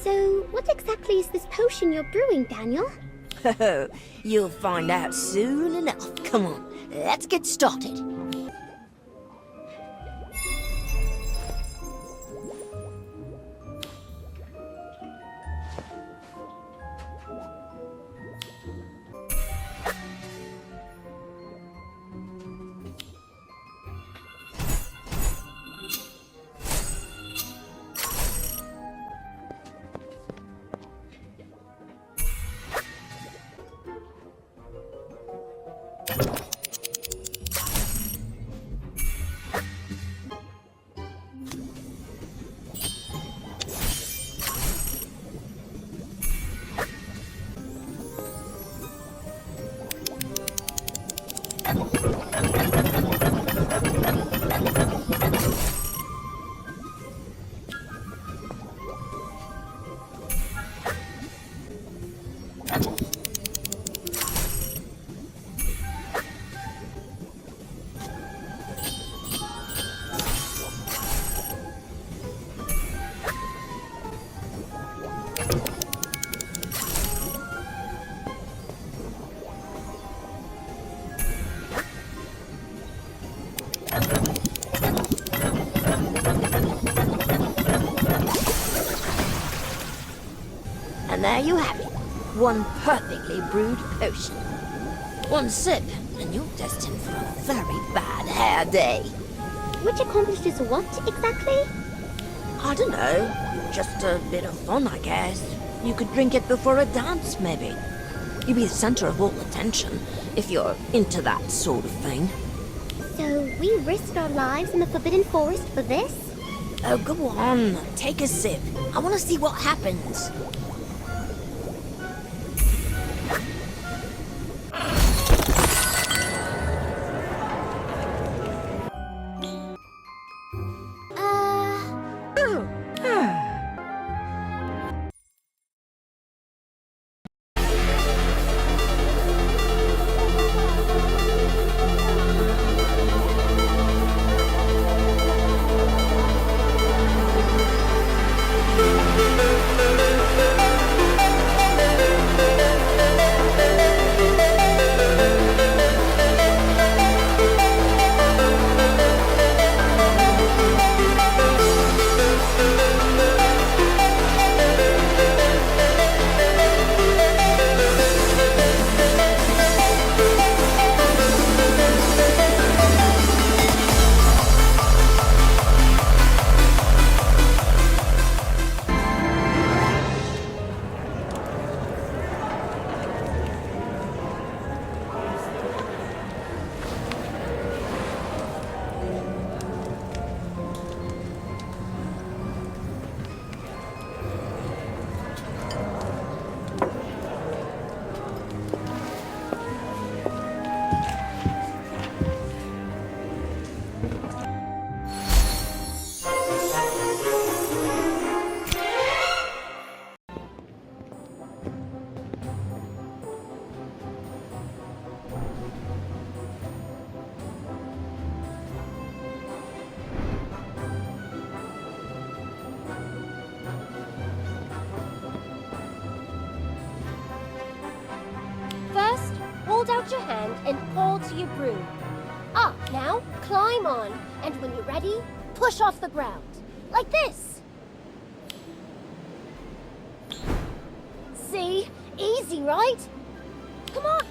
So, what exactly is this potion you're brewing, Daniel? You'll find out soon enough. Come on, let's get started. And there you have it. One perfectly brewed potion. One sip, and you're destined for a very bad hair day. Which accomplishes what, exactly? I don't know. Just a bit of fun, I guess. You could drink it before a dance, maybe. You'd be the center of all attention, if you're into that sort of thing. So, we risked our lives in the Forbidden Forest for this? Oh, go on. Take a sip. I want to see what happens. First, hold out your hand and pull to your broom. Up now, climb on, and when you're ready, push off the ground. Like this. See? Easy, right? Come on.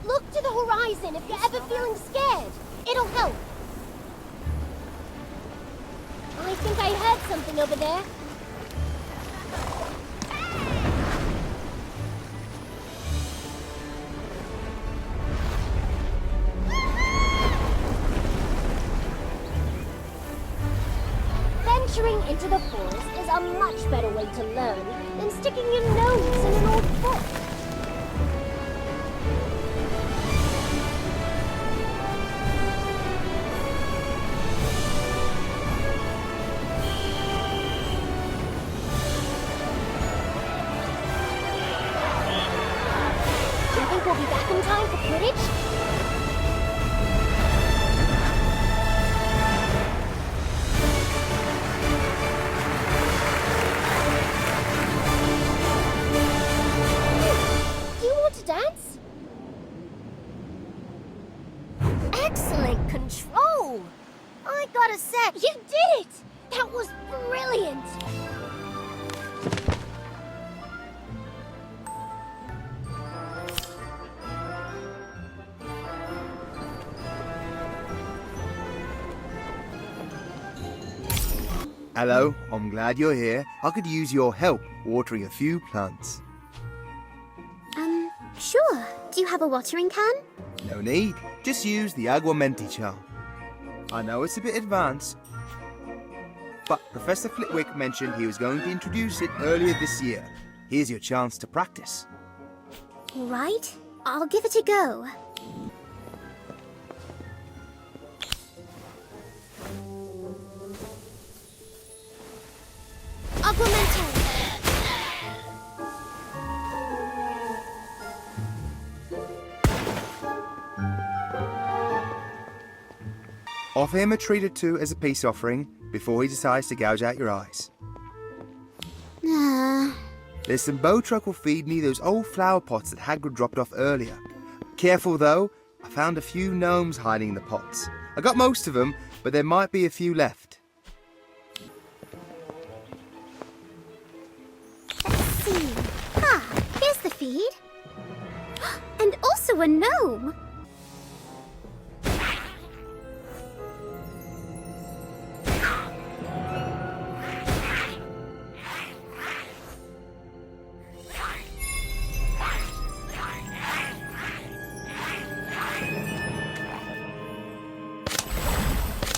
Look to the horizon if you're ever feeling scared. It'll help. I think I heard something over there. Venturing into the forest is a much better way to learn than sticking your nose in an old book. Do you think we'll be back in time for Quidditch? Excellent control! I gotta say, you did it! That was brilliant! Hello, I'm glad you're here. I could use your help watering a few plants. Sure. Do you have a watering can? No need, just use the aguamenti charm. I know it's a bit advanced, but Professor Flitwick mentioned he was going to introduce it earlier this year. Here's your chance to practice. Right. I'll give it a go. Augmented. Offer him a treat or two as a peace offering before he decides to gouge out your eyes. There's some Bowtruck will feed me those old flower pots that Hagrid dropped off earlier. Careful though, I found a few gnomes hiding in the pots. I got most of them, but there might be a few left. Let's see. Here's the feed. And also a gnome.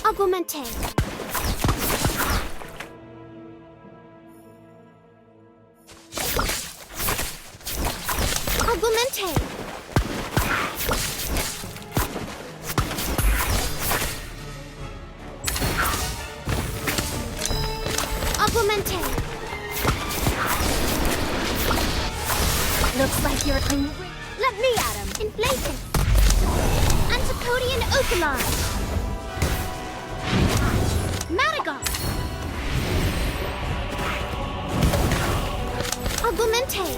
Augmented. Augmented. Augmented. Looks like you're hungry. Let me at him. Inflated. Antipodean Opalon. Madagascar. Augmented.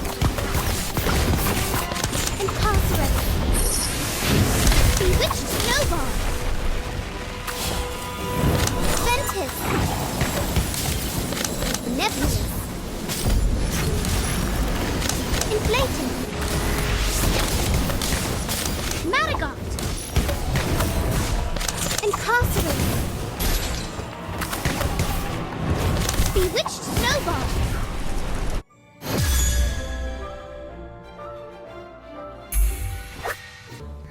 Incarcerate. Bewitched Snowball. Ventus. Nebulous. Inflating. Madagascar. Incarcerate. Bewitched Snowball.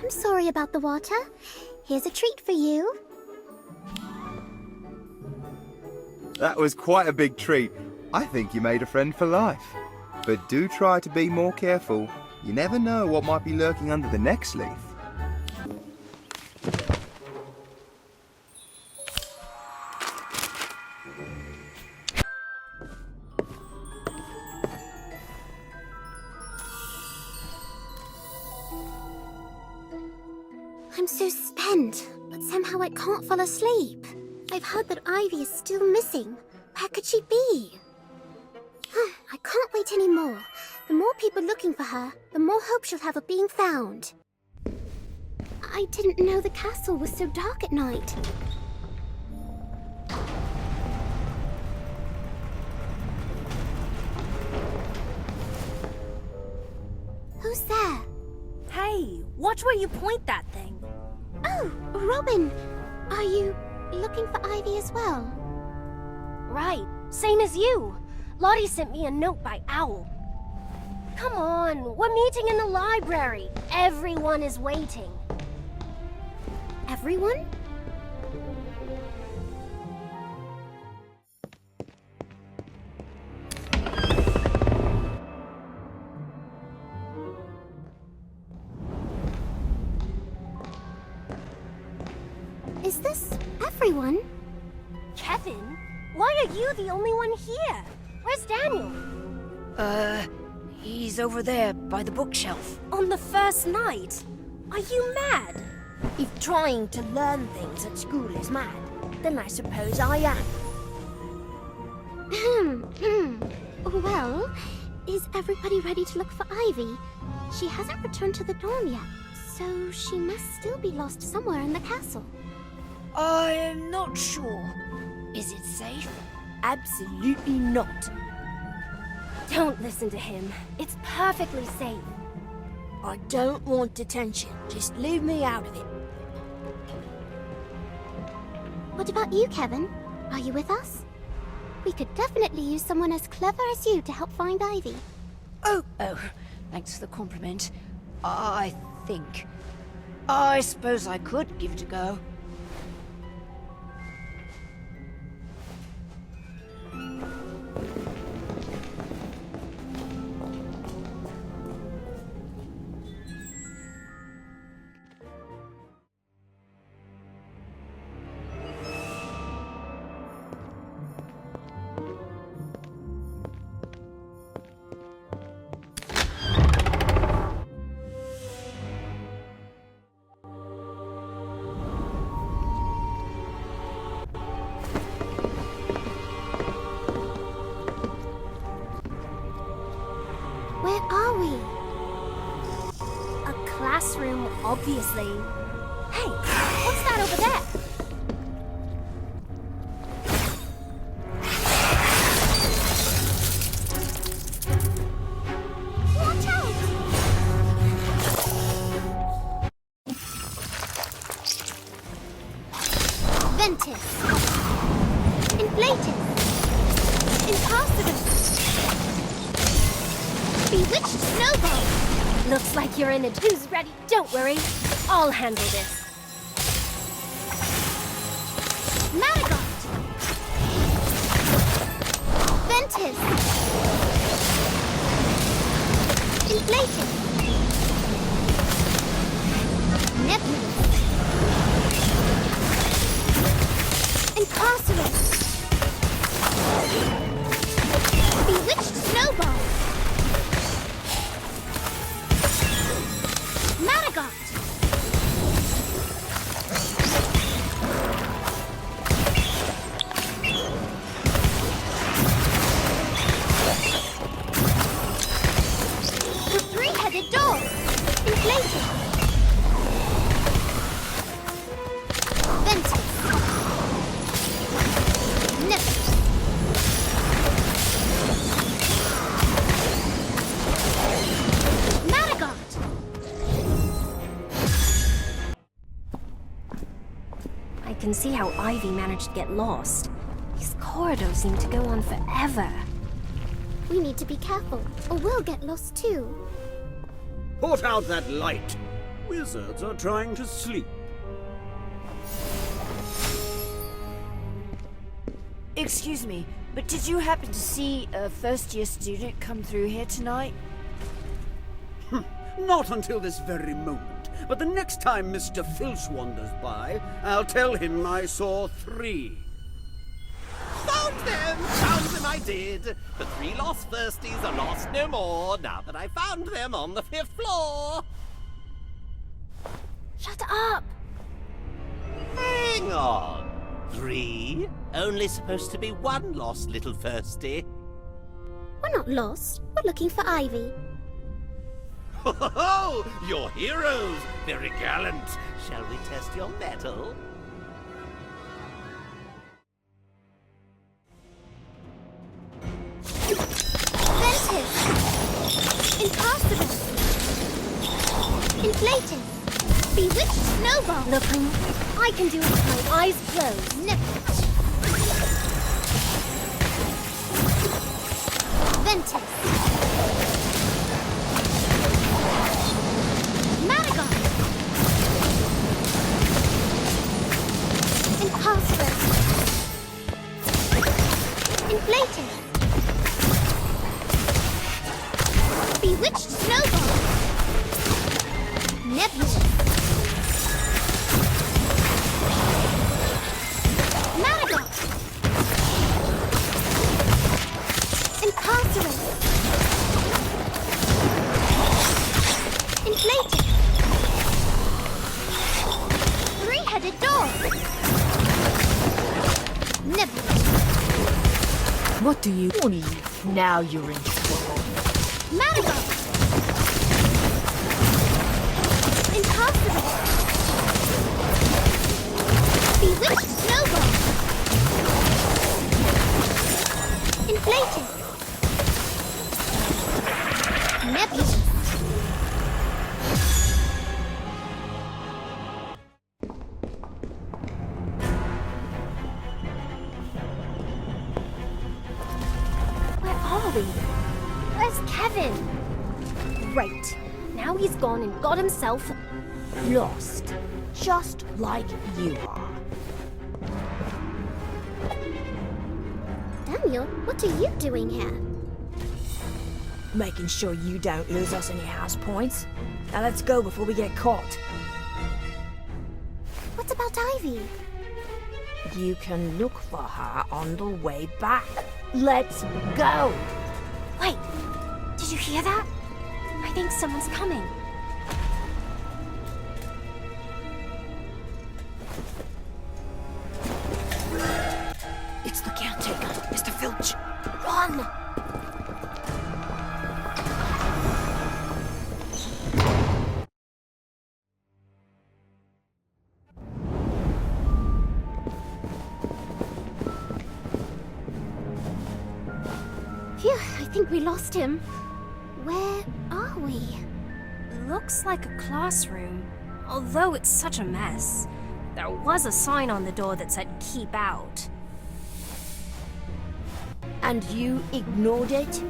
I'm sorry about the water. Here's a treat for you. That was quite a big treat. I think you made a friend for life. But do try to be more careful. You never know what might be lurking under the next leaf. I'm so spent, but somehow I can't fall asleep. I've heard that Ivy is still missing. Where could she be? I can't wait anymore. The more people looking for her, the more hope she'll have of being found. I didn't know the castle was so dark at night. Who's there? Hey, watch where you point that thing. Oh, Robin! Are you looking for Ivy as well? Right, same as you. Lottie sent me a note by Owl. Come on, we're meeting in the library. Everyone is waiting. Everyone? Is this everyone? Kevin? Why are you the only one here? Where's Daniel? He's over there by the bookshelf. On the first night? Are you mad? If trying to learn things at school is mad, then I suppose I am. Well, is everybody ready to look for Ivy? She hasn't returned to the dorm yet, So she must still be lost somewhere in the castle. I'm not sure. Is it safe? Absolutely not. Don't listen to him. It's perfectly safe. I don't want detention. Just leave me out of it. What about you, Kevin? Are you with us? We could definitely use someone as clever as you to help find Ivy. Oh, thanks for the compliment. I suppose I could give it a go. Where are we? A classroom, obviously. Hey, what's that over there? Watch out! Ventus. Inflatus. Impossible. Bewitched snowball. Looks like you're in it. Who's ready? Don't worry. I'll handle this. Marigot. Ventus. Inflated. Nebulous. Incarcerate. Bewitched snowball. Marigot. The three-headed dog. Inflated. Ventus. Nebulous. Marigot. I can see how Ivy managed to get lost. These corridors seem to go on forever. We need to be careful, or we'll get lost too. Put out that light! Wizards are trying to sleep. Excuse me, but did you happen to see a first-year student come through here tonight? Not until this very moment, but the next time Mr. Filch wanders by, I'll tell him I saw 3. Found them! Found them I did! The 3 lost firsties are lost no more, now that I found them on the 5th floor! Shut up! Hang on! 3? Only supposed to be 1 lost little firstie. We're not lost. We're looking for Ivy. Ho ho ho! You're heroes! Very gallant! Shall we test your mettle? Ventus. Impossible. Inflated. Bewitched snowball. Looking, I can do it with my eyes closed. Nebulous. Ventus. Marigot. Impossible. Inflated. Bewitched snowball. Nebulous. Marigot. Incarcerate. Inflated. Three-headed dog. Nebulous. What do you need? Now you're in trouble. Marigot. Incarcerate. Impossible! Bewitched snowball! Inflated! Nebulous! Where are we? Where's Kevin? Great. Now he's gone and got himself Lost. Just like you are. Daniel, what are you doing here? Making sure you don't lose us any house points. Now let's go before we get caught. What about Ivy? You can look for her on the way back. Let's go! Wait, did you hear that? I think someone's coming. It's the caretaker, Mr. Filch. Run! Phew, I think we lost him. Where are we? Looks like a classroom, although it's such a mess. There was a sign on the door that said keep out. And you ignored it?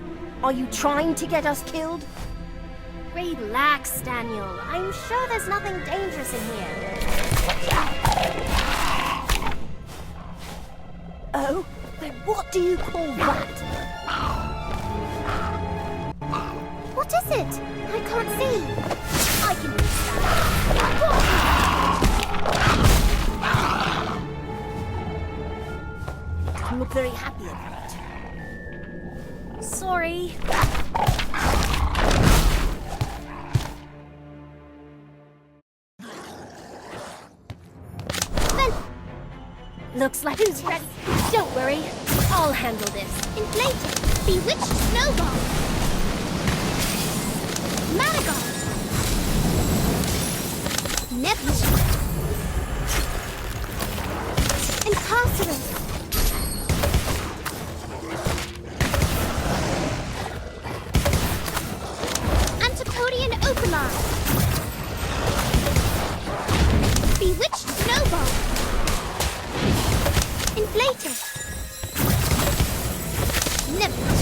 Are you trying to get us killed? Relax, Daniel. I'm sure there's nothing dangerous in here. Oh? Then what do you call that? What is it? I can't see. I can use that. You look very happy about it. Sorry. Looks like he's ready. Don't worry. I'll handle this. Inflated! Bewitched snowball! Marigold! Nebulous! Incarcerate! Antipodian opalon! Bewitched snowball! Inflated! Nebulous!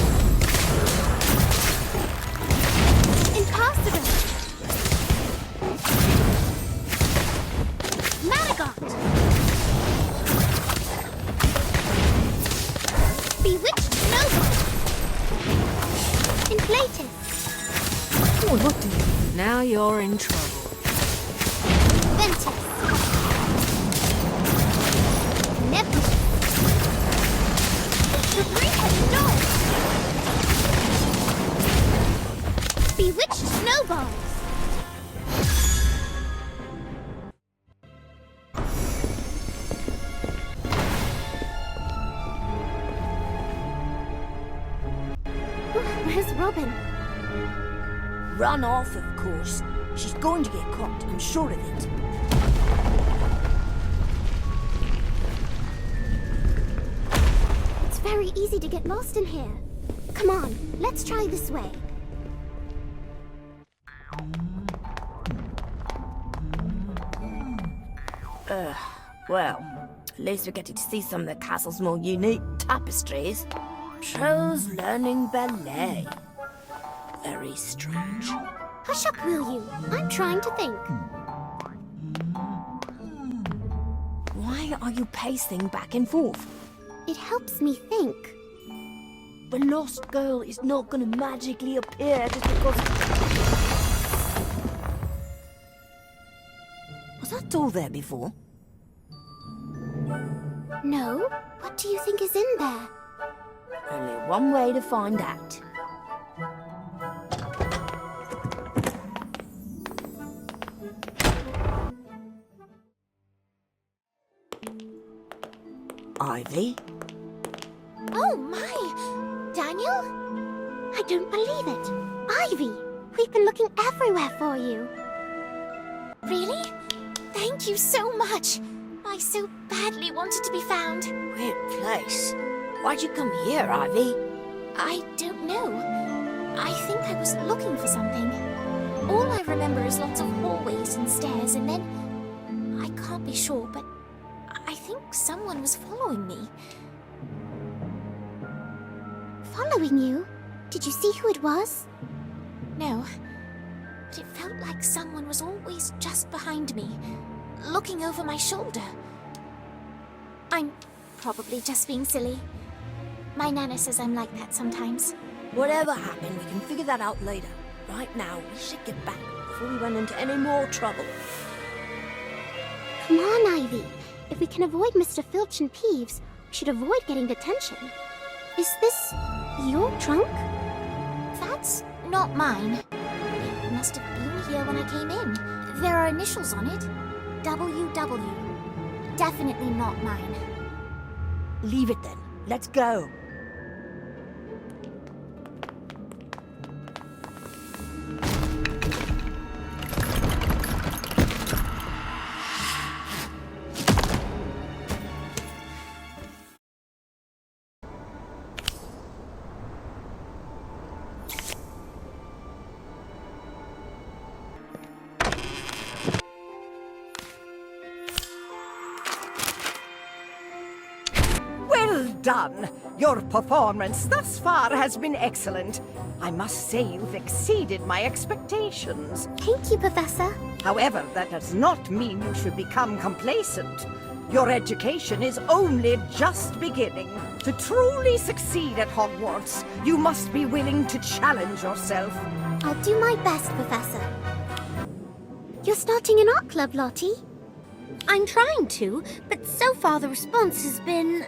Incarcerate! Marigold! Bewitched snowball! Inflated! Oh, look at you. Now you're in trouble. Ventus! Nebulous! The three-headed dog! Bewitched snowballs! Where's Robin? Run off, of course. She's going to get caught, I'm sure of it. It's very easy to get lost in here. Come on, let's try this way. Well, at least we're getting to see some of the castle's more unique tapestries. Shows learning ballet. Very strange. Hush up, will you? I'm trying to think. Why are you pacing back and forth? It helps me think. The lost girl is not gonna magically appear just because... Was that door there before? No? What do you think is in there? Only one way to find out. Ivy? Oh my! Daniel? I don't believe it. Ivy! We've been looking everywhere for you. Really? Thank you so much. I so badly wanted to be found. Weird place. Why'd you come here, Ivy? I don't know. I think I was looking for something. All I remember is lots of hallways and stairs, and then... I can't be sure, but I think someone was following me. Following you? Did you see who it was? No. But it felt like someone was always just behind me, looking over my shoulder. I'm probably just being silly. My Nana says I'm like that sometimes. Whatever happened, we can figure that out later. Right now, we should get back before we run into any more trouble. Come on, Ivy. If we can avoid Mr. Filch and Peeves, we should avoid getting detention. Is this your trunk? That's not mine. It must have been here when I came in. There are initials on it. WW. Definitely not mine. Leave it then. Let's go. Well done! Your performance thus far has been excellent. I must say you've exceeded my expectations. Thank you, Professor. However, that does not mean you should become complacent. Your education is only just beginning. To truly succeed at Hogwarts, you must be willing to challenge yourself. I'll do my best, Professor. You're starting an art club, Lottie? I'm trying to, but so far the response has been...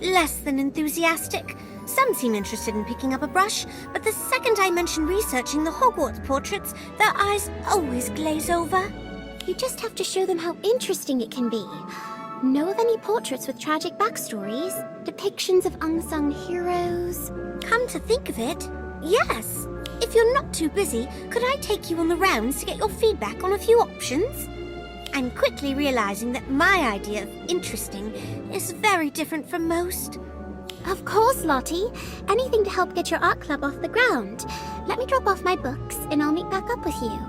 less than enthusiastic. Some seem interested in picking up a brush, but the second I mention researching the Hogwarts portraits, their eyes always glaze over. You just have to show them how interesting it can be. Know of any portraits with tragic backstories? Depictions of unsung heroes? Come to think of it, yes. If you're not too busy, could I take you on the rounds to get your feedback on a few options? I'm quickly realizing that my idea of interesting is very different from most. Of course, Lottie. Anything to help get your art club off the ground. Let me drop off my books and I'll meet back up with you.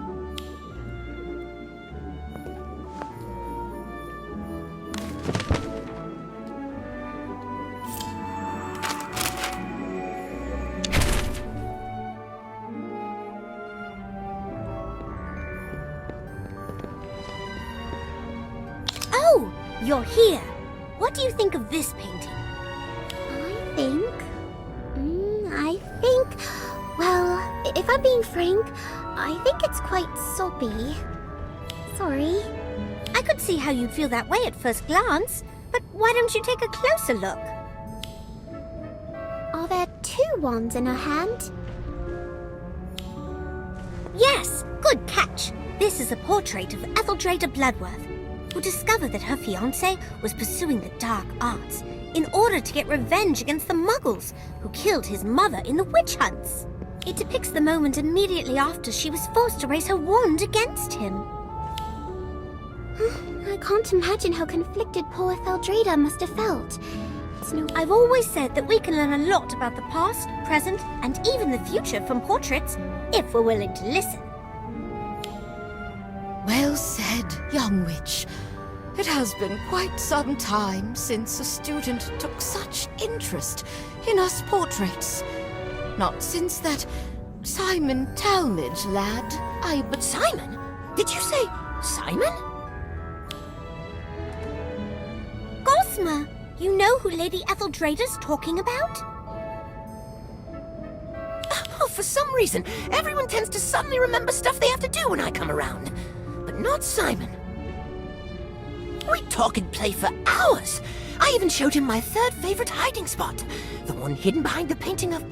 Oh, you're here. What do you think of this painting? I think, well, if I'm being frank, I think it's quite soppy. Sorry. I could see how you'd feel that way at first glance, but why don't you take a closer look? Are there two wands in her hand? Yes, good catch. This is a portrait of Etheldreda Bloodworth, who discovered that her fiancé was pursuing the dark arts in order to get revenge against the Muggles who killed his mother in the witch hunts. It depicts the moment immediately after she was forced to raise her wand against him. I can't imagine how conflicted poor Etheldreda must have felt. I've always said that we can learn a lot about the past, present, and even the future from portraits, if we're willing to listen. Well said, young witch. It has been quite some time since a student took such interest in us portraits. Not since that Simon Talmadge lad. But Simon? Did you say Simon? Gosma, you know who Lady Etheldreda's talking about? Oh, for some reason, everyone tends to suddenly remember stuff they have to do when I come around. But not Simon. We talk and play for hours. I even showed him my third favorite hiding spot. The one hidden behind the painting of...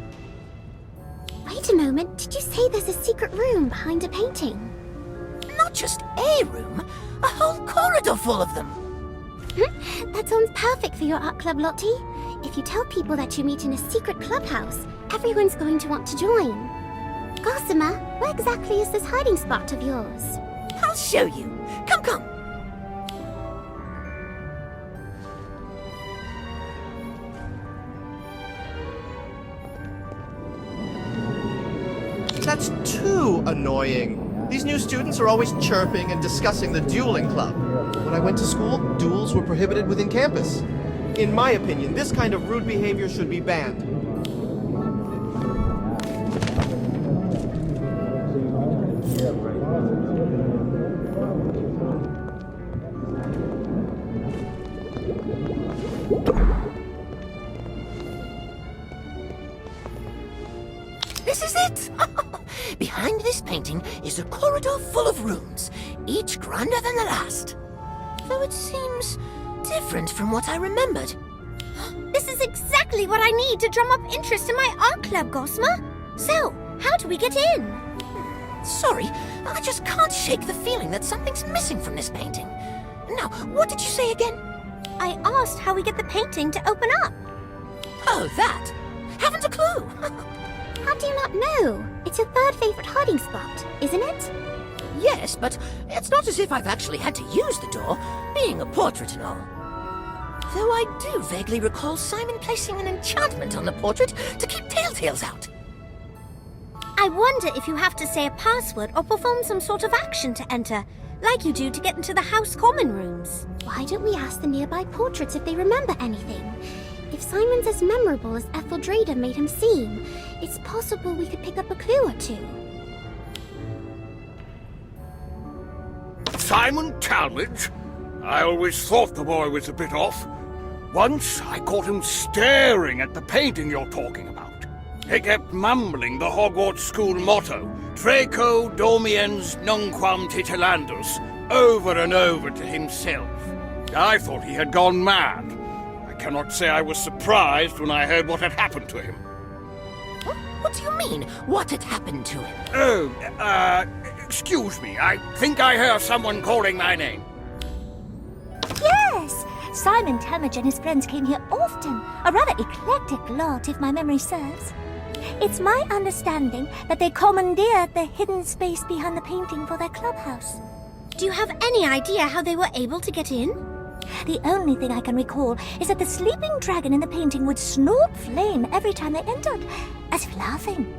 Wait a moment, did you say there's a secret room behind a painting? Not just a room, a whole corridor full of them. That sounds perfect for your art club, Lottie. If you tell people that you meet in a secret clubhouse, everyone's going to want to join. Gossamer, where exactly is this hiding spot of yours? I'll show you. Come, come. That's too annoying. These new students are always chirping and discussing the dueling club. When I went to school, duels were prohibited within campus. In my opinion, this kind of rude behavior should be banned. This is it! Behind this painting is a corridor full of rooms, each grander than the last. Though it seems different from what I remembered. This is exactly what I need to drum up interest in my art club, Gosma. So, how do we get in? Sorry, I just can't shake the feeling that something's missing from this painting. Now, what did you say again? I asked how we get the painting to open up. Oh, that? Haven't a clue. How do you not know? It's your third favorite hiding spot, isn't it? Yes, but it's not as if I've actually had to use the door, being a portrait and all. Though I do vaguely recall Simon placing an enchantment on the portrait to keep telltales out. I wonder if you have to say a password or perform some sort of action to enter, like you do to get into the house common rooms. Why don't we ask the nearby portraits if they remember anything? If Simon's as memorable as Etheldreda made him seem, it's possible we could pick up a clue or two. Simon Talmadge? I always thought the boy was a bit off. Once I caught him staring at the painting you're talking about. He kept mumbling the Hogwarts school motto, Draco Dormiens Nunquam Titilandus, over and over to himself. I thought he had gone mad. I cannot say I was surprised when I heard what had happened to him. What do you mean, what had happened to him? Oh, excuse me. I think I hear someone calling my name. Yes! Simon Talmadge and his friends came here often. A rather eclectic lot, if my memory serves. It's my understanding that they commandeered the hidden space behind the painting for their clubhouse. Do you have any idea how they were able to get in? The only thing I can recall is that the sleeping dragon in the painting would snort flame every time they entered, as if laughing.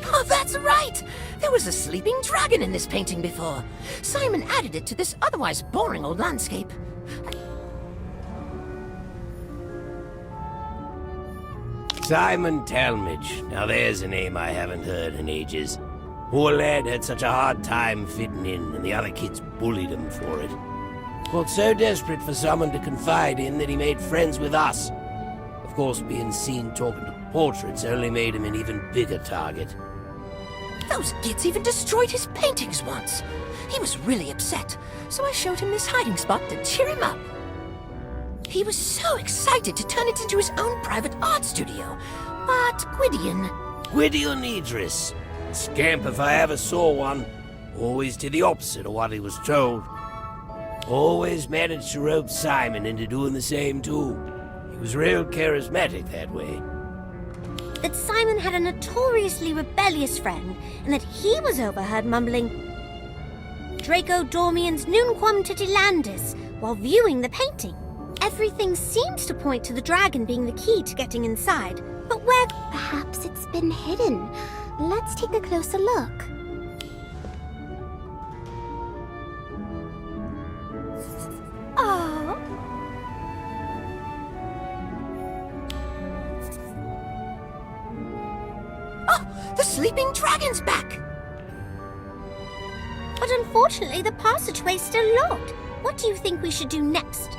Oh, that's right! There was a sleeping dragon in this painting before. Simon added it to this otherwise boring old landscape. Simon Talmadge. Now there's a name I haven't heard in ages. Poor lad had such a hard time fitting in, and the other kids bullied him for it. Felt so desperate for someone to confide in that he made friends with us. Of course, being seen talking to portraits only made him an even bigger target. Those kids even destroyed his paintings once. He was really upset, so I showed him this hiding spot to cheer him up. He was so excited to turn it into his own private art studio. But Gwydion Idris. Scamp if I ever saw one. Always did the opposite of what he was told. Always managed to rope Simon into doing the same too. He was real charismatic that way. That Simon had a notoriously rebellious friend, and that he was overheard mumbling Draco Dormiens Nunquam Titilandus while viewing the painting. Everything seems to point to the dragon being the key to getting inside, but where... Perhaps it's been hidden. Let's take a closer look. Oh. oh, the sleeping dragon's back! But unfortunately, the passageway's still locked. What do you think we should do next?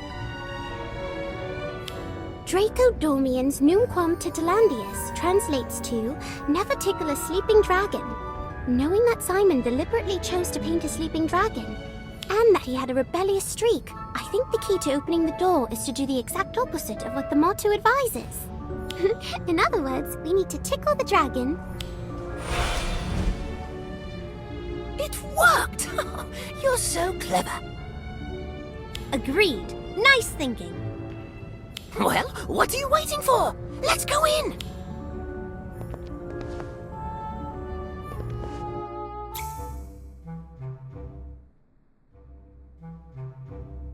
Draco Dormiens Nunquam Titilandius translates to never tickle a sleeping dragon. Knowing that Simon deliberately chose to paint a sleeping dragon, and that he had a rebellious streak, I think the key to opening the door is to do the exact opposite of what the motto advises. In other words, we need to tickle the dragon. It worked! You're so clever. Agreed. Nice thinking. Well, what are you waiting for? Let's go in!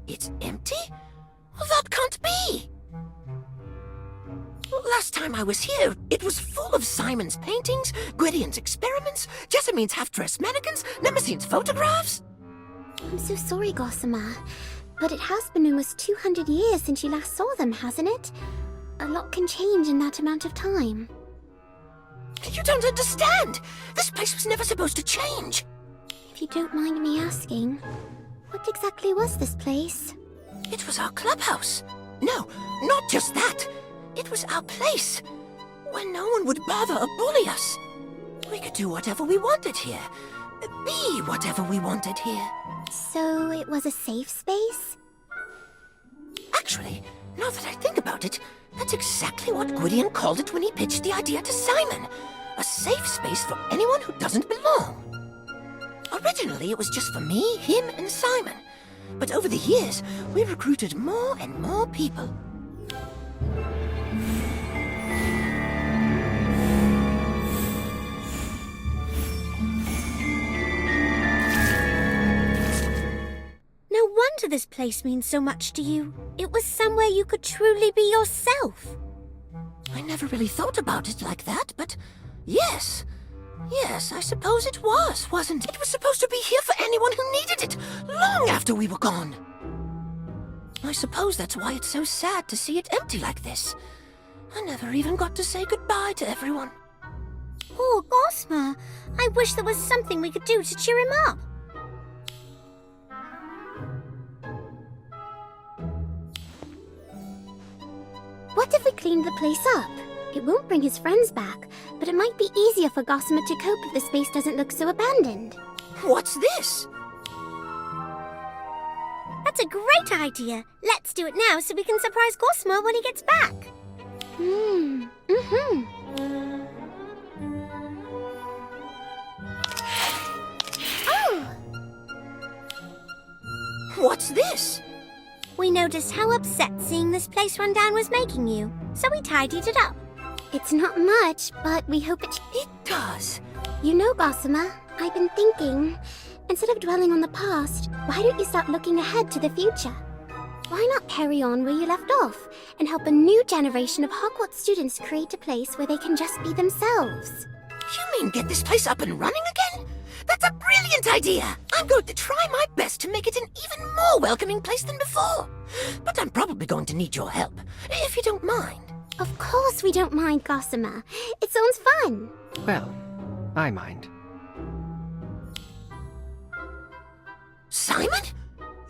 It's empty? Well, that can't be! Last time I was here, it was full of Simon's paintings, Gwydion's experiments, Jessamine's half-dressed mannequins, Nemesine's photographs. I'm so sorry, Gossamer. But it has been almost 200 years since you last saw them, hasn't it? A lot can change in that amount of time. You don't understand! This place was never supposed to change! If you don't mind me asking, what exactly was this place? It was our clubhouse. No, not just that. It was our place, where no one would bother or bully us. We could do whatever we wanted here, be whatever we wanted here. So it was a safe space? Actually, now that I think about it, that's exactly what Gwydion called it when he pitched the idea to Simon. A safe space for anyone who doesn't belong. Originally, it was just for me, him, and Simon. But over the years, we recruited more and more people. No wonder this place means so much to you. It was somewhere you could truly be yourself. I never really thought about it like that, but yes. Yes, I suppose it was, wasn't it? It was supposed to be here for anyone who needed it, long after we were gone. I suppose that's why it's so sad to see it empty like this. I never even got to say goodbye to everyone. Poor Gossamer. I wish there was something we could do to cheer him up. What if we cleaned the place up? It won't bring his friends back, but it might be easier for Gossamer to cope if the space doesn't look so abandoned. What's this? That's a great idea. Let's do it now so we can surprise Gossamer when he gets back. Oh! What's this? We noticed how upset seeing this place run down was making you, so we tidied it up. It's not much, but we hope it does. You know, Gossamer, I've been thinking, instead of dwelling on the past, why don't you start looking ahead to the future? Why not carry on where you left off and help a new generation of Hogwarts students create a place where they can just be themselves? You mean get this place up and running again? That's a brilliant idea! I'm going to try my best to make it an even more welcoming place than before. But I'm probably going to need your help, if you don't mind. Of course we don't mind, Gossamer. It sounds fun. Well, I mind. Simon?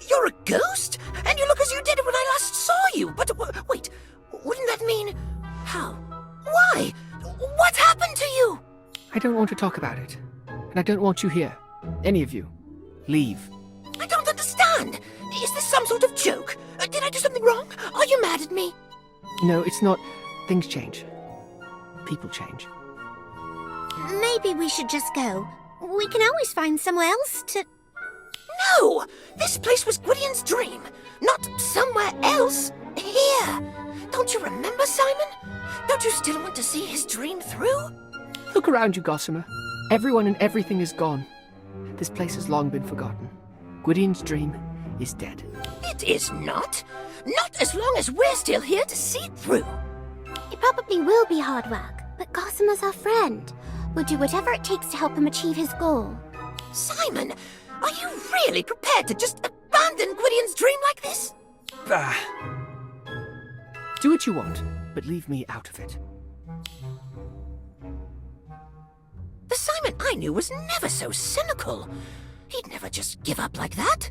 You're a ghost? And you look as you did when I last saw you. But wait, wouldn't that mean... How? Why? What happened to you? I don't want to talk about it. And I don't want you here. Any of you. Leave. I don't understand. Is this some sort of joke? Did I do something wrong? Are you mad at me? No, it's not. Things change. People change. Maybe we should just go. We can always find somewhere else to... No! This place was Gwydion's dream, not somewhere else. Here. Don't you remember, Simon? Don't you still want to see his dream through? Look around you, Gossamer. Everyone and everything is gone. This place has long been forgotten. Gwydion's dream is dead. It is not. Not as long as we're still here to see it through. It probably will be hard work, but Gossamer's our friend. We'll do whatever it takes to help him achieve his goal. Simon, are you really prepared to just abandon Gwydion's dream like this? Do what you want, but leave me out of it. The Simon I knew was never so cynical. He'd never just give up like that.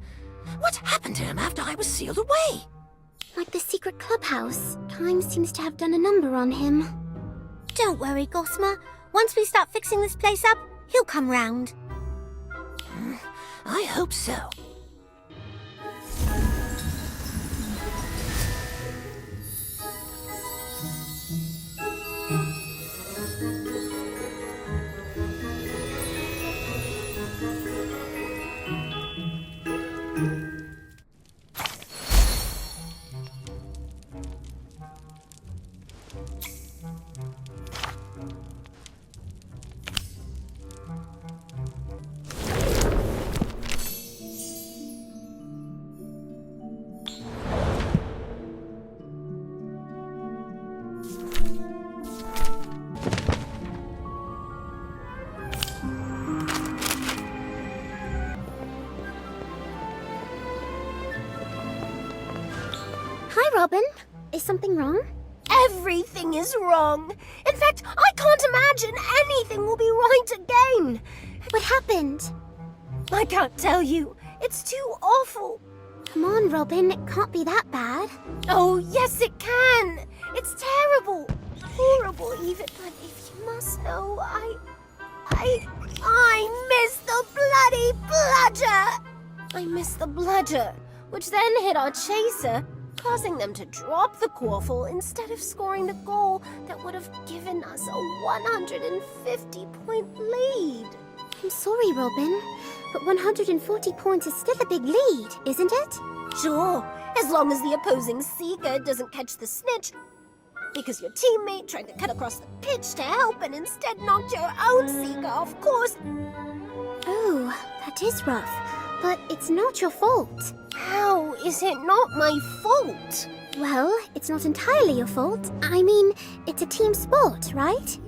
What happened to him after I was sealed away? Like the secret clubhouse, time seems to have done a number on him. Don't worry, Gossamer. Once we start fixing this place up, he'll come round. I hope so. Hi, Robin. Is something wrong? Everything is wrong. In fact, I can't imagine anything will be right again. What happened? I can't tell you. It's too awful. Come on, Robin. It can't be that bad. Oh, yes it can. It's terrible. Horrible even. But if you must know, I miss the bloody bludger. I missed the bludger, which then hit our chaser, causing them to drop the quaffle instead of scoring the goal that would have given us a 150-point lead. I'm sorry, Robin, but 140 points is still a big lead, isn't it? Sure, as long as the opposing seeker doesn't catch the snitch, because your teammate tried to cut across the pitch to help and instead knocked your own seeker off course. Oh, that is rough, but it's not your fault. How is it not my fault? Well, it's not entirely your fault. I mean, it's a team sport, right?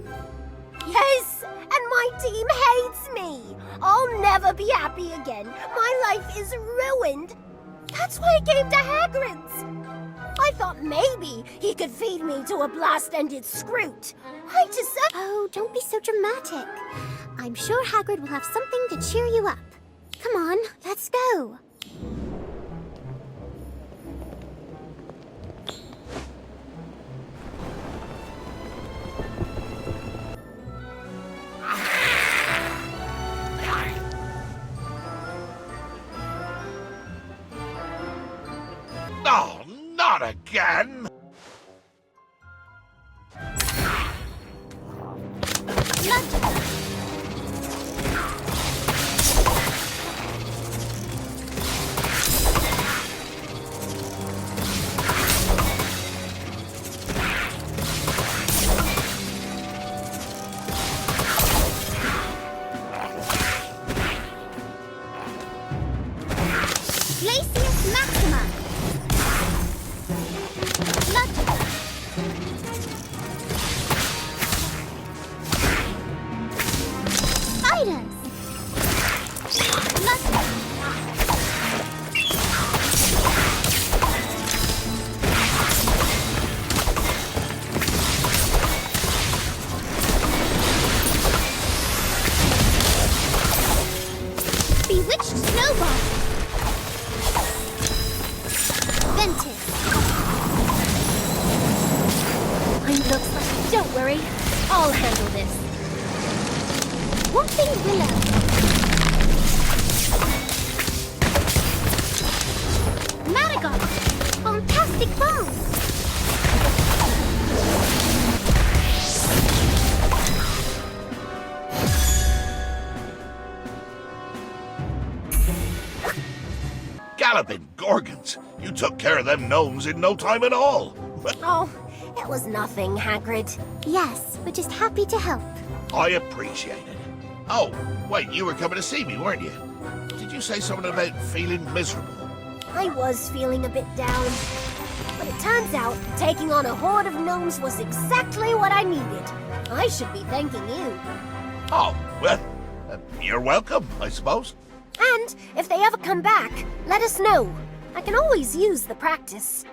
Yes, and my team hates me. I'll never be happy again. My life is ruined. That's why I came to Hagrid's. I thought maybe he could feed me to a blast-ended Scroot. I deserve... Oh, don't be so dramatic. I'm sure Hagrid will have something to cheer you up. Come on, let's go. Oh, not again! Glacius Maxima. Spiders. Bewitched snowball. Ventus. Looks like... Don't worry, I'll handle this. Whooping Willow. Marigold. Fantastic bomb. Galloping Gorgons! You took care of them gnomes in no time at all! Oh, it was nothing, Hagrid. Yes, we're just happy to help. I appreciate it. Oh, wait, you were coming to see me, weren't you? Did you say something about feeling miserable? I was feeling a bit down. But it turns out taking on a horde of gnomes was exactly what I needed. I should be thanking you. Oh, well, you're welcome, I suppose. And if they ever come back, let us know. I can always use the practice.